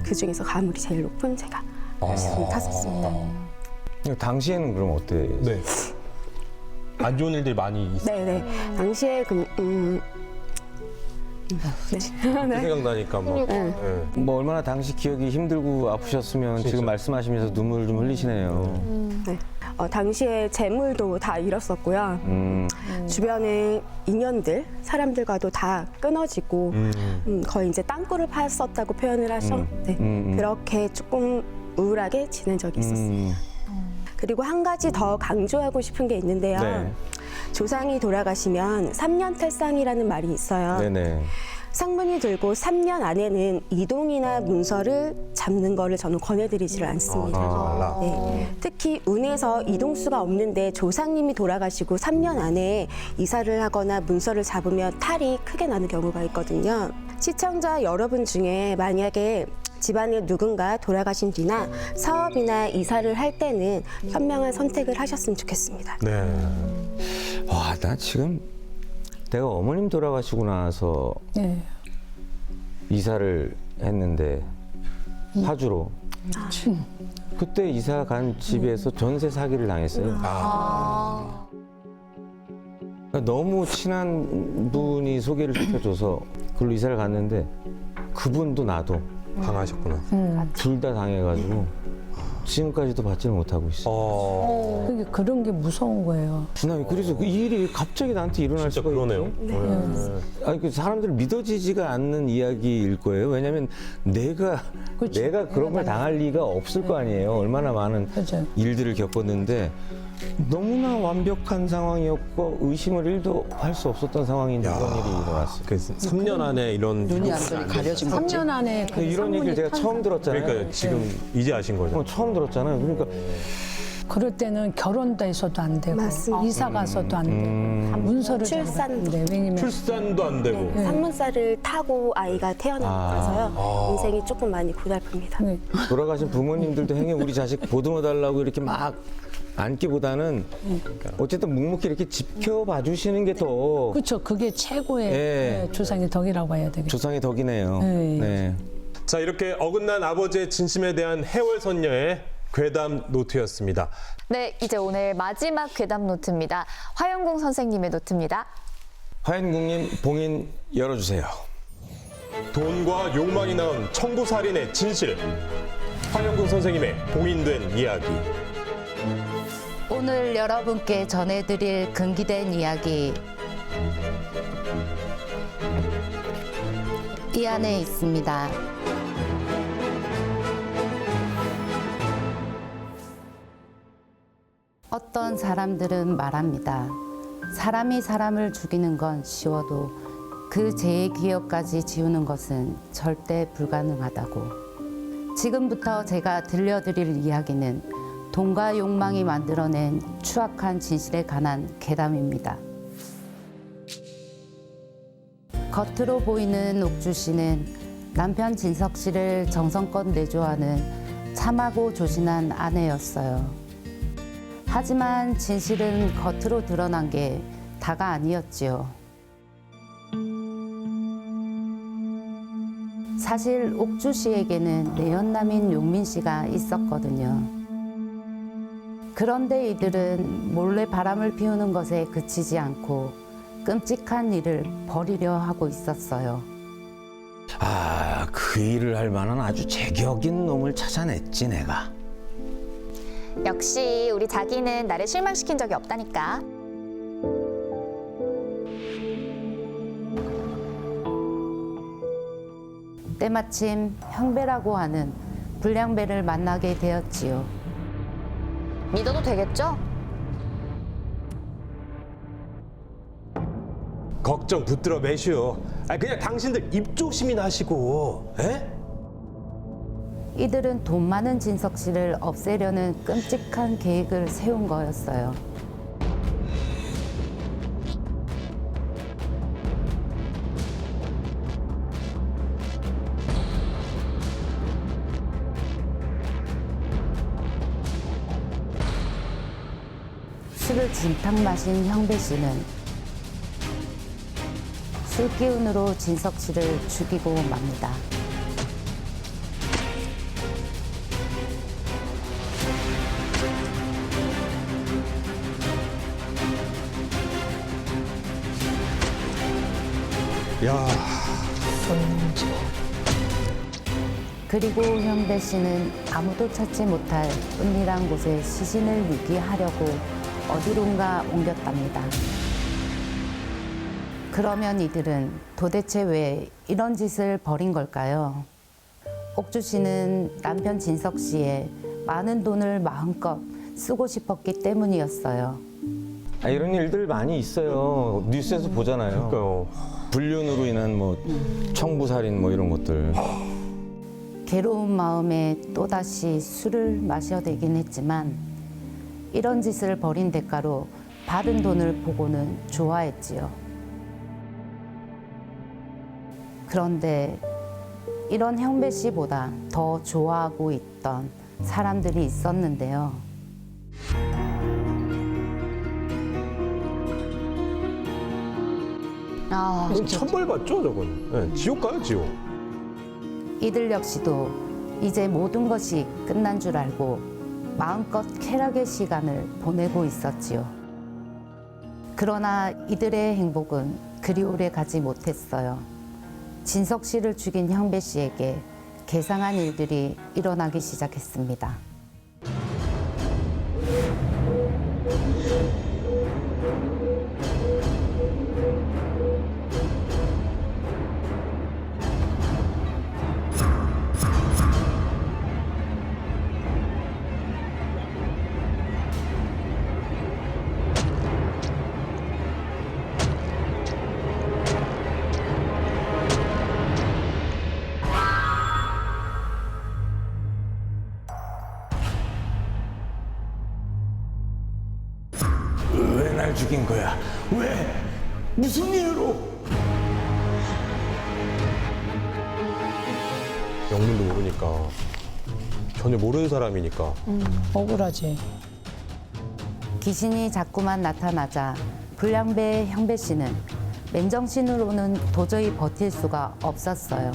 그 중에서 가물이 제일 높은 제가 열심히 탔었습니다. 당시에는 그럼 어때? 네. 안 좋은 일들이 많이 있어요. 네네. 당시에 생각나니까 막. 네. 뭐 얼마나 당시 기억이 힘들고 아프셨으면 지금 말씀하시면서 눈물을 좀 흘리시네요. 네. 당시에 재물도 다 잃었었고요. 주변에 인연들, 사람들과도 다 끊어지고 거의 이제 땅굴을 팠었다고 표현을 하셔. 네. 그렇게 조금 우울하게 지낸 적이 있었어요. 그리고 한 가지 더 강조하고 싶은 게 있는데요. 네. 조상이 돌아가시면 3년 탈상이라는 말이 있어요. 네네. 상문이 들고 3년 안에는 이동이나 문서를 잡는 거를 저는 권해드리지를 않습니다. 네. 특히 운에서 이동수가 없는데 조상님이 돌아가시고 3년 안에 이사를 하거나 문서를 잡으면 탈이 크게 나는 경우가 있거든요. 시청자 여러분 중에 만약에 집안에 누군가 돌아가신 뒤나 사업이나 이사를 할 때는 현명한 선택을 하셨으면 좋겠습니다. 네. 와, 나 지금 내가 어머님 돌아가시고 나서 네. 이사를 했는데 파주로. 그때 이사 간 집에서 전세 사기를 당했어요. 그러니까 너무 친한 분이 소개를 시켜줘서 그걸로 이사를 갔는데 그분도 나도 당하셨구나. 둘 다 당해가지고 지금까지도 받지는 못하고 있어. 그게 그런 게 무서운 거예요. 주남이 그래서 이 일이 갑자기 나한테 일어날 진짜 수가 그러네요. 있지? 아니 그 사람들 믿어지지가 않는 이야기일 거예요. 왜냐하면 내가 그치. 내가 그런 걸 당할 리가 없을 거 아니에요. 얼마나 많은 맞아요. 일들을 겪었는데 너무나 완벽한 상황이었고 의심을 1도 할 수 없었던 상황인데 이런 일이 일어났어요. 그래서 3년 안에 이런 눈이 완전히 가려진 거지. 3년 안에 그 이런 얘기를 제가 처음 들었잖아요. 그러니까 지금 이제 아신 거죠. 처음 들었잖아요. 그러니까 그럴 때는 결혼도 해서도 안 되고 맞습니다. 이사 가서도 안 되고 문서를 출산도. 잡아야 돼. 왜냐면 출산도 안 되고. 상문살을 타고 아이가 태어나서요. 인생이 조금 많이 고달픕니다. 돌아가신 부모님들도 행여 우리 자식 보듬어 달라고 이렇게 막 안기보다는 어쨌든 묵묵히 이렇게 지켜봐 주시는 게 더 그렇죠. 그게 최고의 예. 조상의 덕이라고 해야 되겠죠. 조상의 덕이네요. 네. 네. 자, 이렇게 어긋난 아버지의 진심에 대한 해월선녀의 괴담 노트였습니다. 네, 이제 오늘 마지막 괴담 노트입니다. 화영궁 선생님의 노트입니다. 화연궁님 봉인 열어주세요. 돈과 욕망이 낳은 청부살인의 진실. 화영궁 선생님의 봉인된 이야기. 오늘 여러분께 전해드릴 금기된 이야기 이 안에 있습니다. 어떤 사람들은 말합니다. 사람이 사람을 죽이는 건 쉬워도 그 죄의 기억까지 지우는 것은 절대 불가능하다고. 지금부터 제가 들려드릴 이야기는 돈과 욕망이 만들어낸 추악한 진실에 관한 괴담입니다. 겉으로 보이는 옥주 씨는 남편 진석 씨를 정성껏 내조하는 참하고 조신한 아내였어요. 하지만 진실은 겉으로 드러난 게 다가 아니었지요. 사실 옥주 씨에게는 내연남인 용민 씨가 있었거든요. 그런데 이들은 몰래 바람을 피우는 것에 그치지 않고 끔찍한 일을 벌이려 하고 있었어요. 아, 그 일을 할 만한 아주 제격인 놈을 찾아냈지 내가. 역시 우리 자기는 나를 실망시킨 적이 없다니까. 때마침 형배라고 하는 불량배를 만나게 되었지요. 믿어도 되겠죠? 걱정 붙들어 매시오. 그냥 당신들 입 조심이나 하시고. 에? 이들은 돈 많은 진석 씨를 없애려는 끔찍한 계획을 세운 거였어요. 술을 진탕 마신 형배 씨는 술 기운으로 진석 씨를 죽이고 맙니다. 야, 그리고 형배 씨는 아무도 찾지 못할 은밀한 곳에 시신을 유기하려고 어디론가 옮겼답니다. 그러면 이들은 도대체 왜 이런 짓을 벌인 걸까요? 옥주 씨는 남편 진석 씨의 많은 돈을 마음껏 쓰고 싶었기 때문이었어요. 이런 일들 많이 있어요. 뉴스에서 보잖아요. 그러니까요. 불륜으로 인한 뭐 청부살인 뭐 이런 것들. 괴로운 마음에 또다시 술을 마셔대긴 했지만 이런 짓을 벌인 대가로 받은 돈을 보고는 좋아했지요. 그런데 이런 형배 씨보다 더 좋아하고 있던 사람들이 있었는데요. 아, 이건 천벌받죠, 저건. 네, 지옥 가요, 지옥. 이들 역시도 이제 모든 것이 끝난 줄 알고 마음껏 쾌락의 시간을 보내고 있었지요. 그러나 이들의 행복은 그리 오래 가지 못했어요. 진석 씨를 죽인 형배 씨에게 괴상한 일들이 일어나기 시작했습니다. 왜 날 죽인 거야? 왜? 무슨 이유로? 영문도 모르니까. 전혀 모르는 사람이니까. 억울하지. 귀신이 자꾸만 나타나자 불량배 형배 씨는 맨정신으로는 도저히 버틸 수가 없었어요.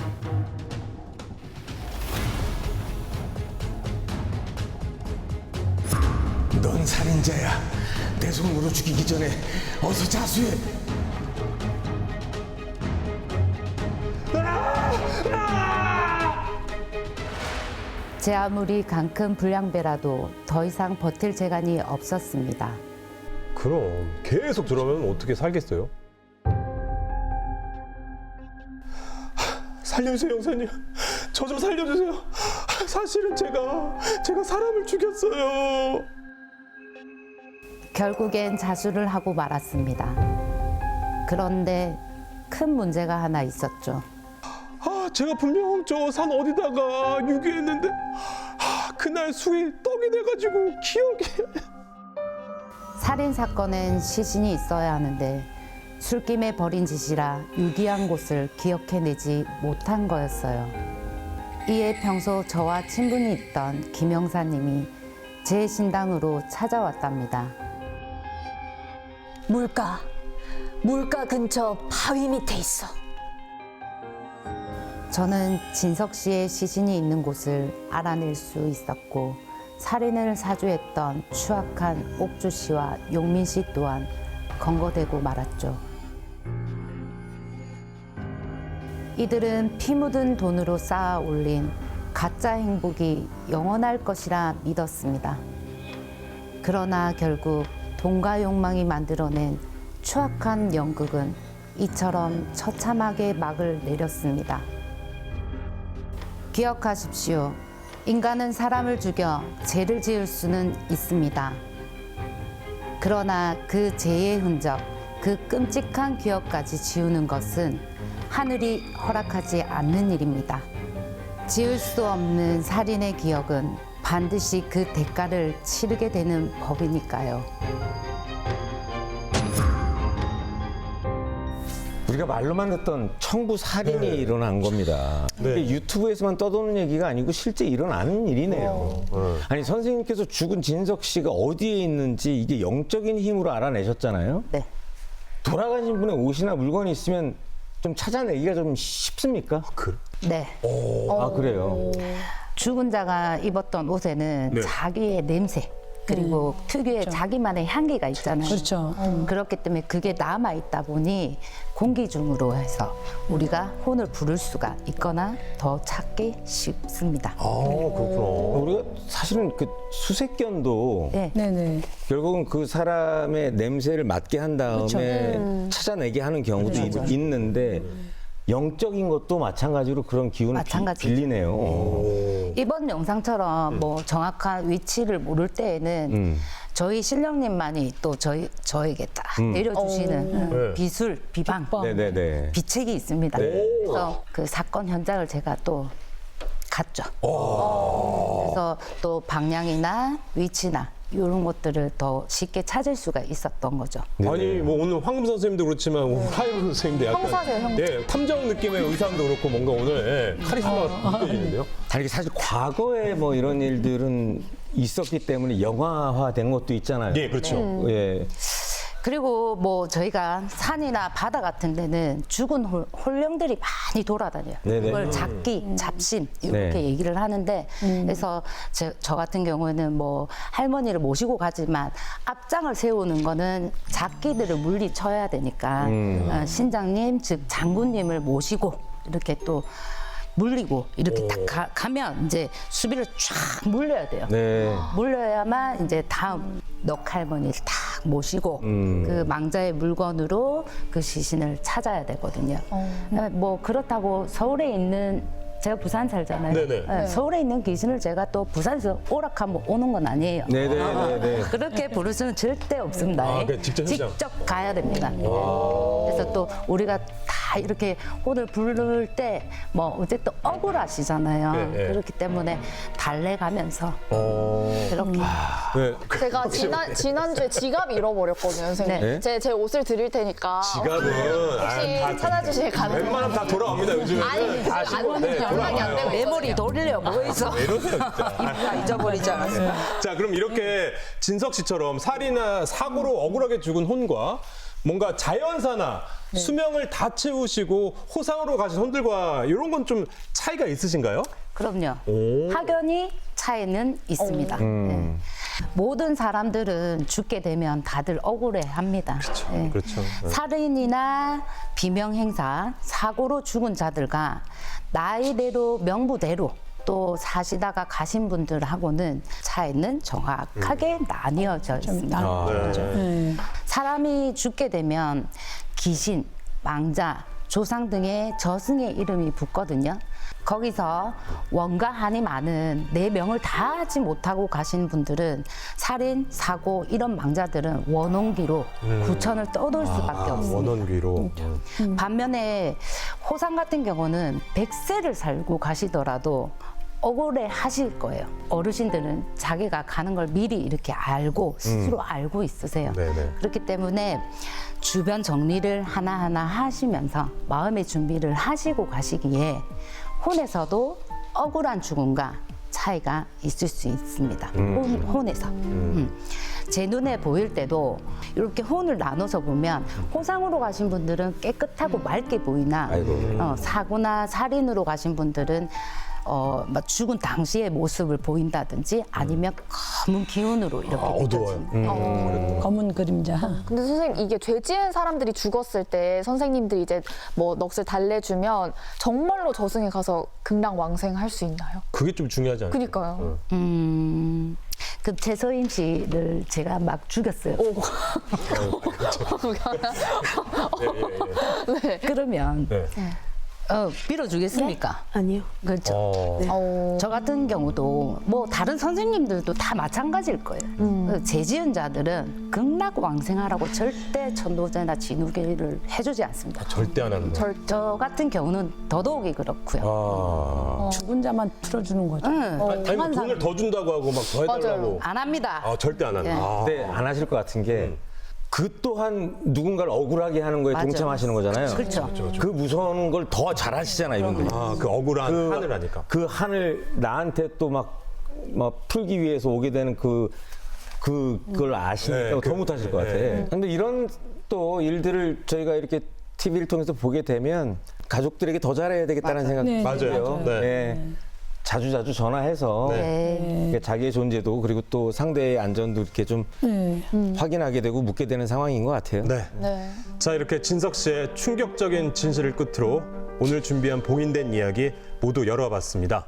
넌 살인자야. 내 손으로 죽이기 전에 어서 자수해. 제 아무리 강큰 불량배라도 더 이상 버틸 재간이 없었습니다. 그럼 계속 저러면 어떻게 살겠어요? 살려주세요, 형사님. 저 좀 살려주세요. 사실은 제가 사람을 죽였어요. 결국엔 자수를 하고 말았습니다. 그런데 큰 문제가 하나 있었죠. 제가 분명 저 산 어디다가 유기했는데 그날 술이 떡이 돼가지고 기억이. 살인 사건엔 시신이 있어야 하는데 술김에 벌인 짓이라 유기한 곳을 기억해내지 못한 거였어요. 이에 평소 저와 친분이 있던 김 형사님이 제 신당으로 찾아왔답니다. 물가 근처 바위 밑에 있어. 저는 진석 씨의 시신이 있는 곳을 알아낼 수 있었고 살인을 사주했던 추악한 옥주 씨와 용민 씨 또한 검거되고 말았죠. 이들은 피 묻은 돈으로 쌓아 올린 가짜 행복이 영원할 것이라 믿었습니다. 그러나 결국 돈과 욕망이 만들어낸 추악한 연극은 이처럼 처참하게 막을 내렸습니다. 기억하십시오. 인간은 사람을 죽여 죄를 지을 수는 있습니다. 그러나 그 죄의 흔적, 그 끔찍한 기억까지 지우는 것은 하늘이 허락하지 않는 일입니다. 지울 수 없는 살인의 기억은 반드시 그 대가를 치르게 되는 법이니까요. 우리가 말로만 듣던 청부 살인이 일어난 겁니다. 네. 이게 유튜브에서만 떠도는 얘기가 아니고 실제 일어나는 일이네요. 아니 선생님께서 죽은 진석 씨가 어디에 있는지 이게 영적인 힘으로 알아내셨잖아요. 네. 돌아가신 분의 옷이나 물건이 있으면 좀 찾아내기가 좀 쉽습니까? 네. 아 그래요. 죽은 자가 입었던 옷에는 네. 자기의 냄새 그리고 특유의 자기만의 향기가 있잖아요. 그렇죠. 그렇기 때문에 그게 남아 있다 보니 공기 중으로 해서 우리가 혼을 부를 수가 있거나 더 찾기 쉽습니다. 그렇구나. 우리가 사실은 그 수색견도 네. 네네. 결국은 그 사람의 냄새를 맡게 한 다음에 찾아내게 하는 경우도 있는데 영적인 것도 마찬가지로 그런 기운을 마찬가지죠. 빌리네요. 이번 영상처럼 뭐 정확한 위치를 모를 때에는 저희 신령님만이 또 저에게 딱 내려주시는 비술, 비방, 네네네. 비책이 있습니다. 네. 그래서 그 사건 현장을 제가 또 갔죠. 그래서 또 방향이나 위치나 이런 것들을 더 쉽게 찾을 수가 있었던 거죠. 아니 뭐 오늘 황금 선생님도 그렇지만 하이브 선생님도 약간 형사세요, 형사. 예, 탐정 느낌의 의상도 그렇고 뭔가 오늘 카리스마가 느껴지는데요. 다르게 사실 과거에 뭐 이런 일들은 있었기 때문에 영화화된 것도 있잖아요. 예, 그렇죠. 예. 그리고 뭐 저희가 산이나 바다 같은 데는 죽은 홀령들이 많이 돌아다녀요. 네네. 그걸 잡기, 잡심 이렇게 네. 얘기를 하는데 그래서 저 같은 경우에는 뭐 할머니를 모시고 가지만 앞장을 세우는 거는 잡기들을 물리쳐야 되니까 신장님 즉 장군님을 모시고 이렇게 또 물리고 이렇게 딱 가면 이제 수비를 쫙 물려야 돼요. 네. 물려야만 이제 다음 넋할머니를 딱 모시고 그 망자의 물건으로 그 시신을 찾아야 되거든요. 뭐 그렇다고 서울에 있는 제가 부산 살잖아요. 네네. 네, 서울에 있는 귀신을 제가 또 부산에서 오락하면 오는 건 아니에요. 네네네네. 그렇게 부를 수는 절대 없습니다. 아, 그러니까 직접 현장. 직접 가야 됩니다. 그래서 또 우리가 다 이렇게 혼을 부를 때 뭐 어쨌든 억울하시잖아요. 네, 네. 그렇기 때문에 달래가면서 그렇게 네. 제가 지난주에 지갑 잃어버렸거든요, 선생님. 네. 제 옷을 드릴 테니까 지갑은 혹시 찾아주실 가능성이 웬만하면 다 돌아옵니다 요즘에는. 아니, 다 안 네, 연락이 안 되고 메모리 돌려 뭐 있어. 왜 이러세요 진짜. 잊어버리지 않았어요. 자, 그럼 이렇게 진석 씨처럼 살이나 사고로 억울하게 죽은 혼과 뭔가 자연사나 수명을 다 채우시고 호상으로 가신 혼들과 이런 건 좀 차이가 있으신가요? 그럼요. 확연히 차이는 있습니다. 네. 모든 사람들은 죽게 되면 다들 억울해합니다. 네. 그렇죠. 살인이나 비명 행사, 사고로 죽은 자들과 나이대로 명부대로 또 사시다가 가신 분들하고는 차이는 정확하게 나뉘어져 있습니다. 네. 사람이 죽게 되면 귀신, 망자, 조상 등의 저승의 이름이 붙거든요. 거기서 원과 한이 많은 내 명을 다 하지 못하고 가신 분들은 살인, 사고 이런 망자들은 원혼기로 구천을 떠돌 수밖에 없습니다. 원원귀로. 반면에 호상 같은 경우는 100세를 살고 가시더라도 억울해 하실 거예요. 어르신들은 자기가 가는 걸 미리 이렇게 알고 스스로 알고 있으세요. 네네. 그렇기 때문에 주변 정리를 하나하나 하시면서 마음의 준비를 하시고 가시기에 혼에서도 억울한 죽음과 차이가 있을 수 있습니다. 혼에서. 제 눈에 보일 때도 이렇게 혼을 나눠서 보면 호상으로 가신 분들은 깨끗하고 맑게 보이나 사고나 살인으로 가신 분들은 막 죽은 당시의 모습을 보인다든지 아니면 검은 기운으로 이렇게 어두워요. 검은 그림자. 근데 선생님 이게 죄 지은 사람들이 죽었을 때 선생님들이 이제 뭐 넋을 달래주면 정말로 저승에 가서 극락왕생할 수 있나요? 그게 좀 중요하지 않아요? 그니까요. 그 최서임 씨를 제가 막 죽였어요. 그러면 네. 빌어주겠습니까? 아니요. 그렇죠. 저 같은 경우도 뭐 다른 선생님들도 다 마찬가지일 거예요. 재지연자들은 극락왕생하라고 절대 천도제나 진우기를 해주지 않습니다. 절대 안 하는 거. 저 같은 경우는 더더욱이 그렇고요. 죽은 자만 풀어주는 거죠. 아니 뭐 돈을 더 준다고 하고 막 더 해달라고. 안 합니다. 절대 안 한다. 예. 근데 안 하실 것 같은 게 그 또한 누군가를 억울하게 하는 거에 맞아. 동참하시는 거잖아요. 그렇죠. 그 무서운 걸 더 잘하시잖아요, 이분들이. 그 억울한 한을 하니까. 그 한을 나한테 또 막 풀기 위해서 오게 되는 그걸 아시니까 네, 더 못하실 것 같아. 근데 이런 또 일들을 저희가 이렇게 TV를 통해서 보게 되면 가족들에게 더 잘해야 되겠다는 생각이 맞아요. 들어요. 네. 네. 자주자주 전화해서 네. 자기의 존재도 그리고 또 상대의 안전도 이렇게 좀 확인하게 되고 묻게 되는 상황인 것 같아요. 네. 자, 이렇게 진석 씨의 충격적인 진실을 끝으로 오늘 준비한 봉인된 이야기 모두 열어봤습니다.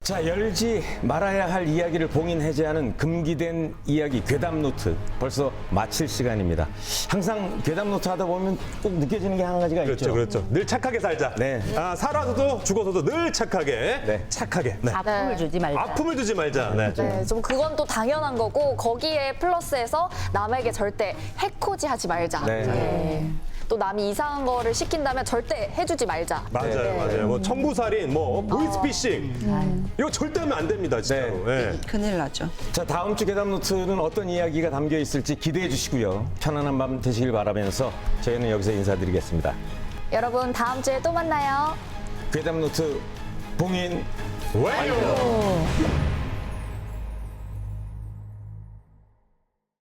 자, 열지 말아야 할 이야기를 봉인 해제하는 금기된 이야기 괴담 노트 벌써 마칠 시간입니다. 항상 괴담 노트 하다 보면 꼭 느껴지는 게 한 가지가 그렇죠, 있죠. 그렇죠. 늘 착하게 살자. 네. 살아서도 죽어서도 늘 착하게, 네. 착하게. 네. 아픔을 주지 말자. 아픔을 주지 말자. 네. 네, 좀 그건 또 당연한 거고 거기에 플러스해서 남에게 절대 해코지 하지 말자. 네. 네. 또 남이 이상한 거를 시킨다면 절대 해주지 말자. 맞아요, 맞아요. 뭐 청부살인, 뭐 보이스피싱 이거 절대 하면 안 됩니다, 진짜로. 네. 큰일 나죠. 자, 다음 주 괴담 노트는 어떤 이야기가 담겨 있을지 기대해 주시고요. 편안한 밤 되시길 바라면서 저희는 여기서 인사드리겠습니다. 여러분 다음 주에 또 만나요. 괴담 노트 봉인 와요.